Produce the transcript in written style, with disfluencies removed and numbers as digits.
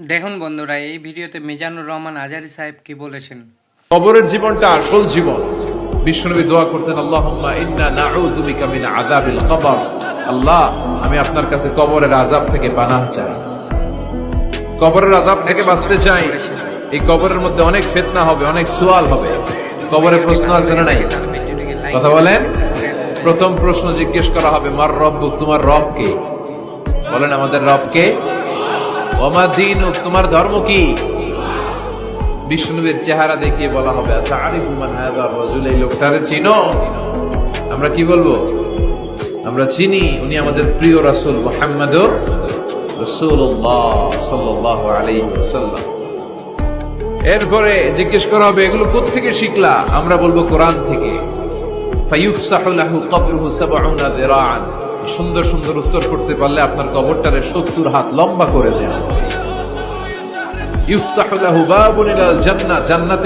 দেখুন বন্ধুরা, এই ভিডিওতে মিজানুর রহমান আজহারী সাহেব কি বলেছেন। কবরের জীবনটা আসল জীবন। বিশ্বনবী দোয়া করতেন, আল্লাহুম্মা ইন্না নাউযু বিকা মিন আযাবিল কবর। আল্লাহ, আমি আপনার কাছে কবরের আযাব থেকে পানাহ চাই, কবরের আযাব থেকে বাঁচতে চাই। এই কবরের মধ্যে অনেক ফিতনা হবে, অনেক সুয়াল হবে। কবরে প্রশ্ন আছে না নাই? কথা বলেন। প্রথম প্রশ্ন জিজ্ঞেস করা হবে, মার রব্বুক, তোমার রব কে? বলেন, আমাদের রব কে? ওমা দীনুক, তোমার ধর্ম কি? বিষ্ণুবীর চেহারা দেখিয়ে বলা হবে, আতারিফু মান হাযা রাজুল, এই লোকটারে চিনো? আমরা কি বলবো? আমরা চিনি, উনি আমাদের প্রিয় রাসূল মুহাম্মদুর রাসূলুল্লাহ সাল্লাল্লাহু আলাইহি ওয়াসাল্লাম। এরপরে জিজ্ঞেস করা হবে, এগুলো কোত্থেকে শিখলা? আমরা বলবো, কোরআন থেকে। ফায়ুফসাহু লাহু কবরুহু ৭০ যিরাআন। সুন্দর সুন্দর উত্তর করতে পারলে আপনার কবরটারে ৭০ হাত লম্বা করে দেয়া হবে। ইফতাহু লাহু বাবুন ইলাল জান্নাহ, জান্নাতে